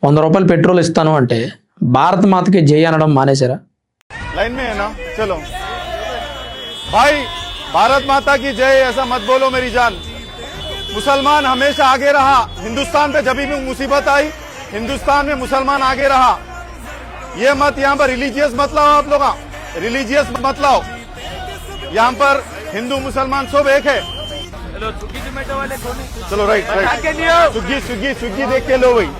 ₹100 petrol ఇస్తాను అంటే భారత మాతకి జై అనడం మానేశారా? लाइन में है ना, चलो भाई, भारत माता की जय ऐसा मत बोलो मेरी जान। मुसलमान हमेशा आगे रहा, हिंदुस्तान पे जब भी मुसीबत आई हिंदुस्तान में मुसलमान आगे रहा। ये मत यहाँ पर रिलीजियस मत लाओ, आप लोग रिलीजियस मत लाओ। यहाँ पर हिंदू मुसलमान सब एक है। चलो right right, Swiggy Swiggy Swiggy देख के लो भाई,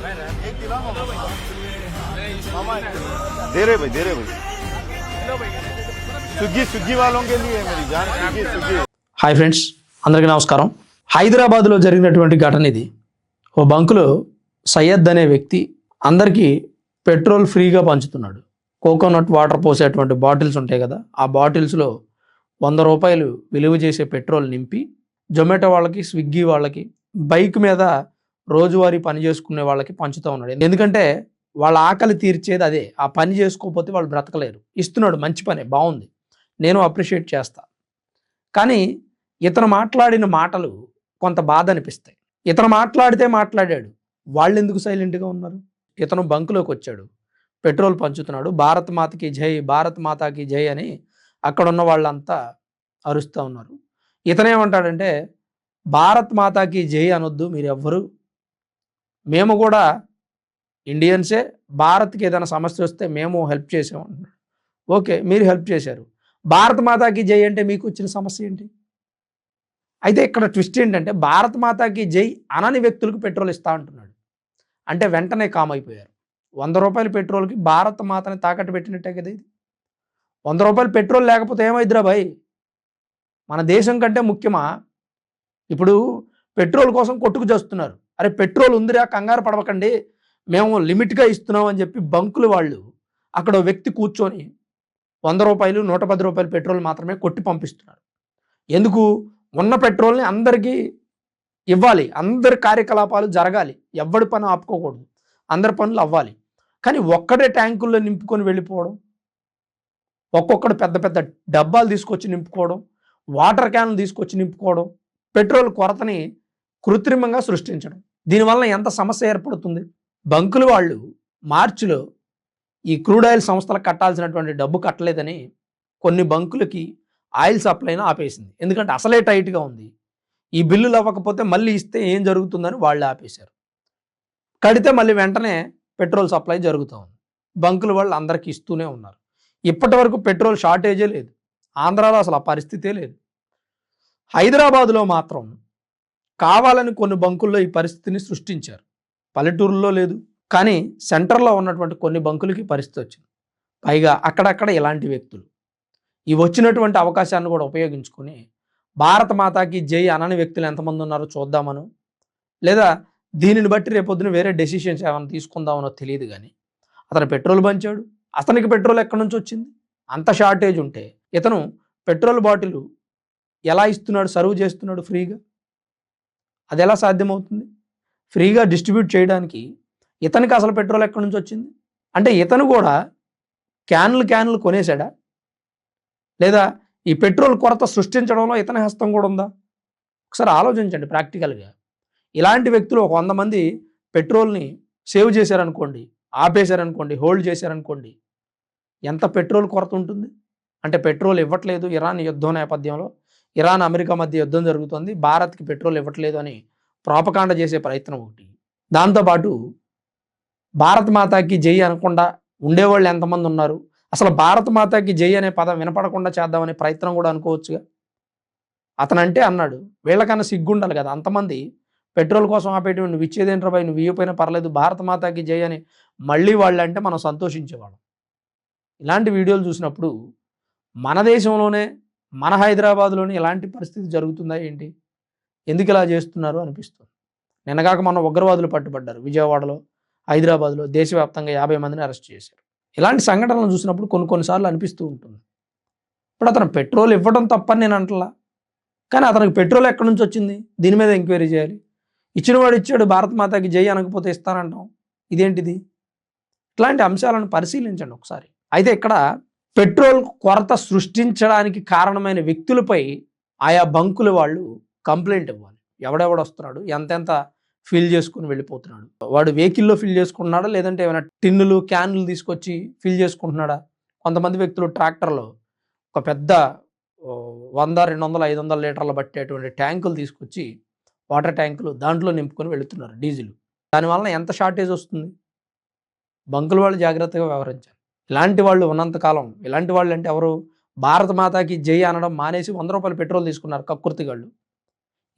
दे रहे भाई, दे रहे भाई, स्विगी स्विगी वालों के लिए मेरी जान, स्विगी स्विगी। హాయ్ ఫ్రెండ్స్, అందరికీ నమస్కారం. హైదరాబాద్లో జరిగినటువంటి ఘటన ఇది. ఓ బంకులో సయ్యద్ అనే వ్యక్తి అందరికీ పెట్రోల్ ఫ్రీగా పంచుతున్నాడు. కోకోనట్ వాటర్ పోసేటువంటి బాటిల్స్ ఉంటాయి కదా, ఆ బాటిల్స్లో ₹100 విలువ చేసే పెట్రోల్ నింపి జొమాటో వాళ్ళకి, స్విగ్గీ వాళ్ళకి, బైక్ మీద రోజువారీ పని చేసుకునే వాళ్ళకి పంచుతూ ఉన్నాడు. ఎందుకంటే వాళ్ళ ఆకలి తీర్చేది అదే. ఆ పని చేసుకోకపోతే వాళ్ళు బ్రతకలేరు. ఇస్తున్నాడు, మంచి పనే, బాగుంది, నేను అప్రిషియేట్ చేస్తా. కానీ ఇతను మాట్లాడిన మాటలు కొంత బాధ అనిపిస్తాయి. ఇతను మాట్లాడాడు, వాళ్ళు ఎందుకు సైలెంట్గా ఉన్నారు? ఇతను బంకులోకి వచ్చాడు, పెట్రోల్ పంచుతున్నాడు, భారత్ మాతకి జై, భారత్ మాతాకి జై అని అక్కడ ఉన్న వాళ్ళంతా అరుస్తూ ఉన్నారు. ఇతనేమంటాడంటే, భారత్ మాతాకి జై అనొద్దు మీరు ఎవ్వరు, మేము కూడా ఇండియన్సే, భారత్కి ఏదైనా సమస్య వస్తే మేము హెల్ప్ చేసామంటున్నాడు. ఓకే, మీరు హెల్ప్ చేశారు, భారత్ మాతాకి జై అంటే మీకు వచ్చిన సమస్య ఏంటి? అయితే ఇక్కడ ట్విస్ట్ ఏంటంటే, భారత్ మాతాకి జై అనని వ్యక్తులకు పెట్రోల్ ఇస్తా అంటున్నాడు. అంటే వెంటనే కామ్ అయిపోయారు. ₹100 పెట్రోల్కి భారత మాతని తాకట్టు పెట్టినట్టే కదా ఇది. ₹100 పెట్రోల్ లేకపోతే ఏమైద్దిరా భయ్? మన దేశం కంటే ముఖ్యమా? ఇప్పుడు పెట్రోల్ కోసం కొట్టుకు చేస్తున్నారు. అరే పెట్రోల్ ఉందిరా, కంగారు పడవకండి, మేము లిమిట్గా ఇస్తున్నాం అని చెప్పి బంకులు వాళ్ళు అక్కడ వ్యక్తి కూర్చొని ₹100, ₹110 పెట్రోల్ మాత్రమే కొట్టి పంపిస్తున్నారు. ఎందుకు? ఉన్న పెట్రోల్ని అందరికీ ఇవ్వాలి, అందరి కార్యకలాపాలు జరగాలి, ఎవడి పని ఆపుకోకూడదు, అందరి పనులు అవ్వాలి. కానీ ఒక్కడే ట్యాంకుల్లో నింపుకొని వెళ్ళిపోవడం, ఒక్కొక్కడు పెద్ద పెద్ద డబ్బాలు తీసుకొచ్చి నింపుకోవడం, వాటర్ క్యాన్లు తీసుకొచ్చి నింపుకోవడం, పెట్రోల్ కొరతని కృత్రిమంగా సృష్టించడం, దీనివల్ల ఎంత సమస్య ఏర్పడుతుంది? బంకులు వాళ్ళు మార్చిలో ఈ క్రూడ్ ఆయిల్ సంస్థలకు కట్టాల్సినటువంటి డబ్బు కట్టలేదని కొన్ని బంకులకి ఆయిల్ సప్లైను ఆపేసింది. ఎందుకంటే అసలే టైట్గా ఉంది. ఈ బిల్లులు అవ్వకపోతే మళ్ళీ ఇస్తే ఏం జరుగుతుందని వాళ్ళు ఆపేశారు. కడితే మళ్ళీ వెంటనే పెట్రోల్ సప్లై జరుగుతూ ఉంది. బంకులు వాళ్ళు అందరికీ ఇస్తూనే ఉన్నారు. ఇప్పటి వరకు పెట్రోల్ షార్టేజే లేదు. ఆంధ్రాలో అసలు ఆ పరిస్థితే లేదు. హైదరాబాదులో మాత్రం కావాలని కొన్ని బంకుల్లో ఈ పరిస్థితిని సృష్టించారు. పల్లెటూరులో లేదు, కానీ సెంటర్లో ఉన్నటువంటి కొన్ని బంకులకి పరిస్థితి వచ్చింది. పైగా అక్కడక్కడ ఇలాంటి వ్యక్తులు ఈ వచ్చినటువంటి అవకాశాన్ని కూడా ఉపయోగించుకొని భారత మాతాకి జై అనని వ్యక్తులు ఎంతమంది ఉన్నారో చూద్దామను, లేదా దీనిని బట్టి రేపొద్దున వేరే డెసిషన్స్ ఏమైనా తీసుకుందామనో తెలియదు. కానీ అతను పెట్రోల్ పంచాడు. అతనికి పెట్రోల్ ఎక్కడి నుంచి వచ్చింది? అంత షార్టేజ్ ఉంటే ఇతను పెట్రోల్ బాటిల్ ఎలా ఇస్తున్నాడు, సర్వ్ చేస్తున్నాడు ఫ్రీగా? అది ఎలా సాధ్యమవుతుంది? ఫ్రీగా డిస్ట్రిబ్యూట్ చేయడానికి ఇతనికి అసలు పెట్రోల్ ఎక్కడి నుంచి వచ్చింది? అంటే ఇతను కూడా క్యాన్లు కొనేశాడా? లేదా ఈ పెట్రోల్ కొరత సృష్టించడంలో ఇతని హస్తం కూడా ఉందా? ఒకసారి ఆలోచించండి ప్రాక్టికల్గా. ఇలాంటి వ్యక్తులు ఒక 100 మంది పెట్రోల్ని సేవ్ చేశారనుకోండి, ఆపేశారనుకోండి, హోల్డ్ చేశారనుకోండి, ఎంత పెట్రోల్ కొరత ఉంటుంది? అంటే పెట్రోల్ ఇవ్వట్లేదు, ఇరాన్ యుద్ధం నేపథ్యంలో ఇరాన్ అమెరికా మధ్య యుద్ధం జరుగుతుంది, భారత్కి పెట్రోల్ ఇవ్వట్లేదు అని ప్రాపకాండ చేసే ప్రయత్నం ఒకటి. దాంతోపాటు భారత్ మాతాకి జై అనకుండా ఉండేవాళ్ళు ఎంతమంది ఉన్నారు? అసలు భారత్ మాతాకి జై అనే పదం వినపడకుండా చేద్దామనే ప్రయత్నం కూడా అనుకోవచ్చుగా. అతనంటే అన్నాడు, వీళ్ళకన్నా సిగ్గుండాలి కదా. అంతమంది పెట్రోల్ కోసం ఆపేటి, నువ్వు ఇచ్చేదేంట్రా బాయ్, నువ్వు ఇవ్వపోయినా పర్లేదు, భారత మాతాకి జై అని మళ్ళీ వాళ్ళు అంటే మనం సంతోషించేవాళ్ళం. ఇలాంటి వీడియోలు చూసినప్పుడు మన దేశంలోనే, మన హైదరాబాద్లోనే ఇలాంటి పరిస్థితి జరుగుతుందా ఏంటి? ఎందుకు ఇలా చేస్తున్నారు అనిపిస్తుంది. నిన్నగాక మన ఉగ్రవాదులు పట్టుబడ్డారు విజయవాడలో, హైదరాబాద్లో, దేశవ్యాప్తంగా 50 మందిని అరెస్ట్ చేశారు. ఇలాంటి సంఘటనలు చూసినప్పుడు కొన్నిసార్లు అనిపిస్తూ ఉంటుంది. ఇప్పుడు అతను పెట్రోల్ ఇవ్వడం తప్పని నేను అంటలా, కానీ అతనికి పెట్రోల్ ఎక్కడి నుంచి వచ్చింది? దీని మీద ఎంక్వైరీ చేయాలి. ఇచ్చినవాడు ఇచ్చాడు, భారత మాతాకి జై అనకపోతే ఇస్తానంటాం, ఇదేంటిది? ఇట్లాంటి అంశాలను పరిశీలించండి ఒకసారి. అయితే ఇక్కడ పెట్రోల్ కొరత సృష్టించడానికి కారణమైన వ్యక్తులపై ఆయా బంకుల వాళ్ళు కంప్లైంట్ ఇవ్వాలి. ఎవడెవడు వస్తున్నాడు, ఎంతెంత ఫిల్ చేసుకుని వెళ్ళిపోతున్నాడు. వాడు వెహికల్లో ఫిల్ చేసుకుంటున్నాడా, లేదంటే ఏమైనా టిన్నులు క్యాన్లు తీసుకొచ్చి ఫిల్ చేసుకుంటున్నాడా? కొంతమంది వ్యక్తులు ట్రాక్టర్లో ఒక పెద్ద 100, 200, 500 లీటర్లు పట్టేటువంటి ట్యాంకులు తీసుకొచ్చి, వాటర్ ట్యాంకులు దాంట్లో నింపుకొని వెళుతున్నారు డీజిల్. దానివల్ల ఎంత షార్టేజ్ వస్తుంది? బంకుల వాళ్ళు జాగ్రత్తగా వ్యవహరించాలి. ఇలాంటి వాళ్ళు ఉన్నంతకాలం, ఇలాంటి వాళ్ళు అంటే ఎవరు? భారత మాతాకి జై అనడం మానేసి ₹100 పెట్రోల్ తీసుకున్నారు కక్కుర్తిగాళ్ళు.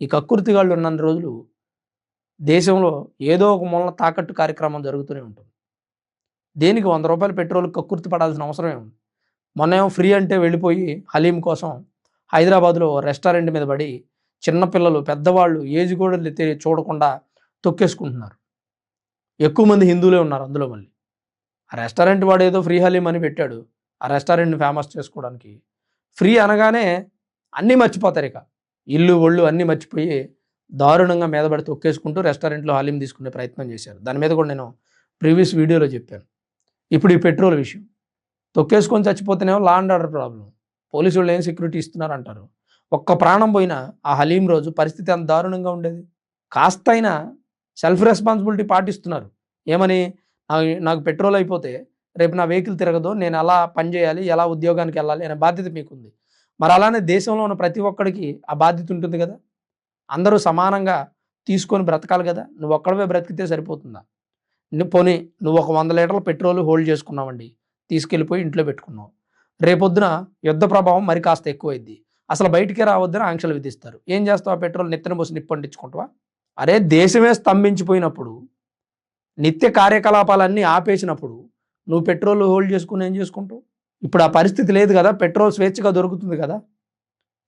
ఈ కక్కుర్తిగాళ్ళు ఉన్నన్ని రోజులు దేశంలో ఏదో ఒక మూలన తాకట్టు కార్యక్రమం జరుగుతూనే ఉంటుంది. దేనికి ₹100 పెట్రోల్ కక్కుర్తి పడాల్సిన అవసరం ఏముంది? మొన్నేమో ఫ్రీ అంటే వెళ్ళిపోయి హలీం కోసం హైదరాబాద్లో రెస్టారెంట్ మీద పడి చిన్నపిల్లలు, పెద్దవాళ్ళు, ఏజ్ కూడా చూడకుండా తొక్కేసుకుంటున్నారు. ఎక్కువ మంది హిందువులే ఉన్నారు అందులో. మళ్ళీ ఆ రెస్టారెంట్ వాడు ఏదో ఫ్రీ హలీం అని పెట్టాడు ఆ రెస్టారెంట్ని ఫేమస్ చేసుకోవడానికి. ఫ్రీ అనగానే అన్నీ మర్చిపోతారు, ఇక ఇల్లు ఒళ్ళు అన్నీ మర్చిపోయి దారుణంగా మీద పడి తొక్కేసుకుంటూ రెస్టారెంట్లో హలీం తీసుకునే ప్రయత్నం చేశారు. దాని మీద కూడా నేను ప్రీవియస్ వీడియోలో చెప్పాను. ఇప్పుడు ఈ పెట్రోల్ విషయం, తొక్కేసుకొని చచ్చిపోతేనేమో law and order problem, police వాళ్ళు ఏం సెక్యూరిటీ ఇస్తున్నారు అంటారు. ఒక్క ప్రాణం పోయినా ఆ హలీం రోజు పరిస్థితి అంత దారుణంగా ఉండేది. కాస్తైనా సెల్ఫ్ రెస్పాన్సిబిలిటీ పాటిస్తున్నారు. ఏమని? నాకు పెట్రోల్ అయిపోతే రేపు నా వెహికల్ తిరగదు, నేను ఎలా పని చేయాలి, ఎలా ఉద్యోగానికి వెళ్ళాలి అనే బాధ్యత మీకుంది. మరి అలానే దేశంలో ఉన్న ప్రతి ఒక్కడికి ఆ బాధ్యత ఉంటుంది కదా. అందరూ సమానంగా తీసుకొని బ్రతకాలి కదా. నువ్వు ఒక్కడవే బ్రతికితే సరిపోతుందా? పోనీ నువ్వు ఒక 100 లీటర్ల పెట్రోల్ హోల్డ్ చేసుకున్నావండి, తీసుకెళ్ళిపోయి ఇంట్లో పెట్టుకున్నావు. రేపొద్దున యుద్ధ ప్రభావం మరి కాస్త ఎక్కువైద్ది, అసలు బయటికే రావద్దని ఆంక్షలు విధిస్తారు. ఏం చేస్తావు? ఆ పెట్రోల్ నెత్తిన పోసి నిప్పంటించుకుంటావా? అరే, దేశమే స్తంభించిపోయినప్పుడు, నిత్య కార్యకలాపాలన్నీ ఆపేసినప్పుడు నువ్వు పెట్రోల్ హోల్డ్ చేసుకుని ఏం చేసుకుంటావు? ఇప్పుడు ఆ పరిస్థితి లేదు కదా. పెట్రోల్ స్వేచ్ఛగా దొరుకుతుంది కదా.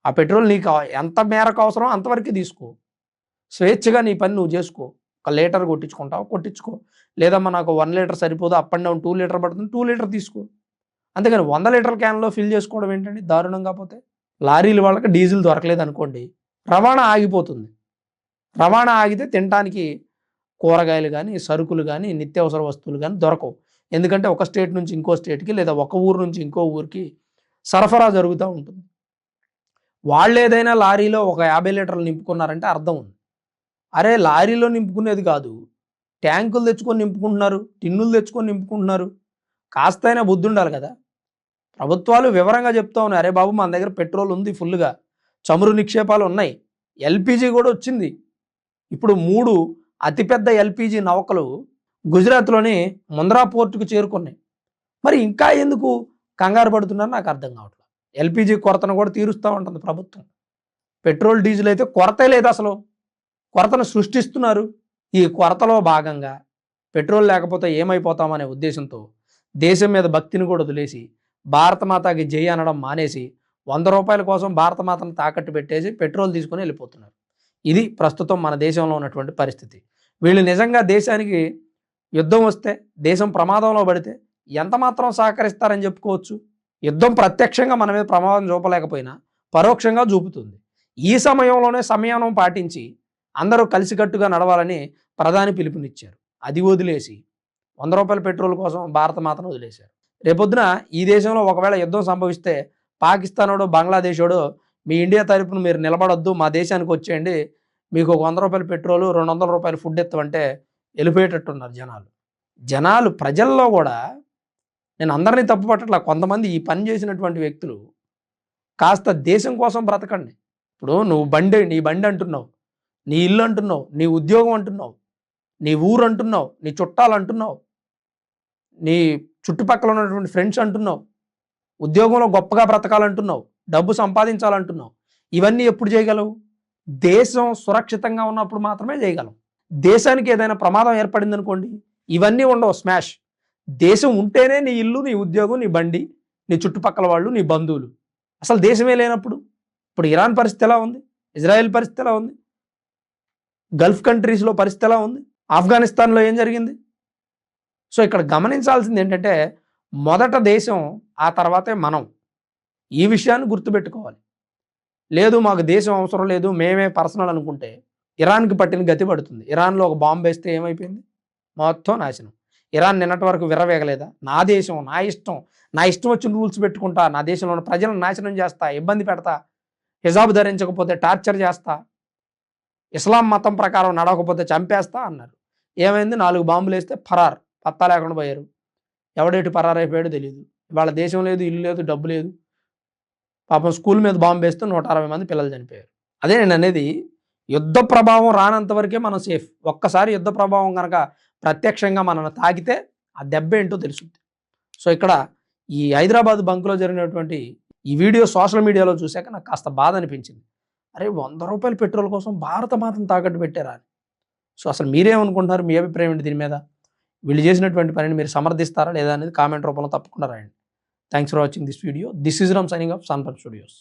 ఆ పెట్రోల్ నీకు ఎంత మేరకు అవసరం అంతవరకు తీసుకో, స్వేచ్ఛగా నీ పని నువ్వు చేసుకో. 1 లీటర్ కొట్టించుకుంటావు, కొట్టించుకో. లేదమ్మా నాకు 1 లీటర్ సరిపోదు, అప్ అండ్ డౌన్ 2 లీటర్ పడుతుంది, 2 లీటర్ తీసుకో. అంతేగాని 100 లీటర్ క్యాన్లో ఫిల్ చేసుకోవడం ఏంటండి దారుణంగా? పోతే లారీల వాళ్ళకి డీజిల్ దొరకలేదు అనుకోండి, రవాణా ఆగిపోతుంది. రవాణా ఆగితే తినడానికి కూరగాయలు కానీ, సరుకులు కానీ, నిత్యావసర వస్తువులు కానీ దొరకవు. ఎందుకంటే ఒక స్టేట్ నుంచి ఇంకో స్టేట్కి, లేదా ఒక ఊరు నుంచి ఇంకో ఊరికి సరఫరా జరుగుతూ ఉంటుంది. వాళ్ళు ఏదైనా లారీలో ఒక 50 లీటర్లు నింపుకున్నారంటే అర్థం ఉంది. అరే, లారీలో నింపుకునేది కాదు, ట్యాంకులు తెచ్చుకొని నింపుకుంటున్నారు, టిన్నులు తెచ్చుకొని నింపుకుంటున్నారు. కాస్తైనా బుద్ధి ఉండాలి కదా. ప్రభుత్వాలు వివరంగా చెప్తా ఉన్నాయి, అరే బాబు మన దగ్గర పెట్రోల్ ఉంది ఫుల్గా, చమురు నిక్షేపాలు ఉన్నాయి, ఎల్పిజి కూడా వచ్చింది. ఇప్పుడు 3 అతిపెద్ద ఎల్పిజి నౌకలు గుజరాత్లోని ముంద్రా పోర్టుకు చేరుకున్నాయి. మరి ఇంకా ఎందుకు కంగారు పడుతున్నారు నాకు అర్థం కావట్లేదు. ఎల్పిజి కొరతను కూడా తీరుస్తూ ఉంటుంది ప్రభుత్వం. పెట్రోల్ డీజిల్ అయితే కొరతే లేదు, అసలు కొరతను సృష్టిస్తున్నారు. ఈ కొరతలో భాగంగా పెట్రోల్ లేకపోతే ఏమైపోతామనే ఉద్దేశంతో దేశం మీద భక్తిని కూడా వదిలేసి భారత మాతాకి జై అనడం మానేసి ₹100 కోసం భారత మాతను తాకట్టు పెట్టేసి పెట్రోల్ తీసుకొని వెళ్ళిపోతున్నారు. ఇది ప్రస్తుతం మన దేశంలో ఉన్నటువంటి పరిస్థితి. వీళ్ళు నిజంగా దేశానికి యుద్ధం వస్తే, దేశం ప్రమాదంలో పడితే ఎంత మాత్రం సహకరిస్తారని చెప్పుకోవచ్చు. యుద్ధం ప్రత్యక్షంగా మన మీద ప్రమాదం చూపలేకపోయినా పరోక్షంగా చూపుతుంది. ఈ సమయంలోనే సంయమనం పాటించి అందరూ కలిసికట్టుగా నడవాలని ప్రధాని పిలుపునిచ్చారు. అది వదిలేసి ₹100 పెట్రోల్ కోసం భారత మాతను వదిలేశారు. రేపొద్దున ఈ దేశంలో ఒకవేళ యుద్ధం సంభవిస్తే పాకిస్తానోడో, బంగ్లాదేశోడో మీ ఇండియా తరపున మీరు నిలబడొద్దు, మా దేశానికి వచ్చేయండి, మీకు ఒక ₹100 పెట్రోలు, ₹200 ఫుడ్ ఎత్తమంటే వెళ్ళిపోయేటట్టున్నారు జనాలు. ప్రజల్లో కూడా నేను అందరినీ తప్పు పట్టట్లా, కొంతమంది ఈ పని చేసినటువంటి వ్యక్తులు కాస్త దేశం కోసం బ్రతకండి. ఇప్పుడు నువ్వు నీ బండి అంటున్నావు, నీ ఇల్లు అంటున్నావు, నీ ఉద్యోగం అంటున్నావు, నీ ఊరు అంటున్నావు, నీ చుట్టాలు అంటున్నావు, నీ చుట్టుపక్కల ఉన్నటువంటి ఫ్రెండ్స్ అంటున్నావు, ఉద్యోగంలో గొప్పగా బ్రతకాలంటున్నావు, డబ్బు సంపాదించాలంటున్నావు. ఇవన్నీ ఎప్పుడు చేయగలవు? దేశం సురక్షితంగా ఉన్నప్పుడు మాత్రమే చేయగలం. దేశానికి ఏదైనా ప్రమాదం ఏర్పడింది అనుకోండి, ఇవన్నీ ఉండవు, స్మాష్. దేశం ఉంటేనే నీ ఇల్లు, నీ ఉద్యోగం, నీ బండి, నీ చుట్టుపక్కల వాళ్ళు, నీ బంధువులు. అసలు దేశమే లేనప్పుడు ఇప్పుడు ఇరాన్ పరిస్థితి ఎలా ఉంది, ఇజ్రాయెల్ పరిస్థితి ఎలా ఉంది, గల్ఫ్ కంట్రీస్లో పరిస్థితి ఎలా ఉంది, ఆఫ్ఘనిస్తాన్లో ఏం జరిగింది? సో ఇక్కడ గమనించాల్సింది ఏంటంటే, మొదట దేశం, ఆ తర్వాతే మనం. ఈ విషయాన్ని గుర్తుపెట్టుకోవాలి. లేదు మాకు దేశం అవసరం లేదు, మేమే పర్సనల్ అనుకుంటే ఇరాన్కి పట్టిన గతి పడుతుంది. ఇరాన్లో ఒక బాంబు వేస్తే ఏమైపోయింది? మొత్తం నాశనం. ఇరాన్ నిన్నటి వరకు విర్రవేగలేదా? నా దేశం, నా ఇష్టం వచ్చిన రూల్స్ పెట్టుకుంటా, నా దేశంలో ఉన్న ప్రజలను నాశనం చేస్తా, ఇబ్బంది పెడతా, హిజాబ్ ధరించకపోతే టార్చర్ చేస్తా, ఇస్లాం మతం ప్రకారం నడవకపోతే చంపేస్తా అన్నారు. ఏమైంది? 4 బాంబులు వేస్తే ఫరార్, పత్తా లేకుండా పోయారు. ఎవడేటి పరారైపోయాడో తెలియదు. వాళ్ళ దేశం లేదు, ఇల్లు లేదు, డబ్బు లేదు. పాపం స్కూల్ మీద బాంబు వేస్తే 160 మంది పిల్లలు చనిపోయారు. అదే నేను అనేది, యుద్ధ ప్రభావం రానంత వరకే మనం సేఫ్. ఒక్కసారి యుద్ధ ప్రభావం కనుక ప్రత్యక్షంగా మనల్ని తాకితే ఆ దెబ్బ ఏంటో తెలుస్తుంది. సో ఇక్కడ ఈ హైదరాబాద్ బంకులో జరిగినటువంటి ఈ వీడియో సోషల్ మీడియాలో చూశాక నాకు కాస్త బాధ అనిపించింది. అరే, 100 రూపాయల పెట్రోల్ కోసం భారత మాతను తాకట్టు పెట్టారా అని. సో అసలు మీరేమనుకుంటున్నారు? మీ అభిప్రాయం ఏంటి దీని మీద? వీళ్ళు చేసినటువంటి పనిని మీరు సమర్థిస్తారా లేదా అనేది కామెంట్ రూపంలో తప్పకుండా రాయండి. Thanks for watching this video. This is Ram signing off Sun studios.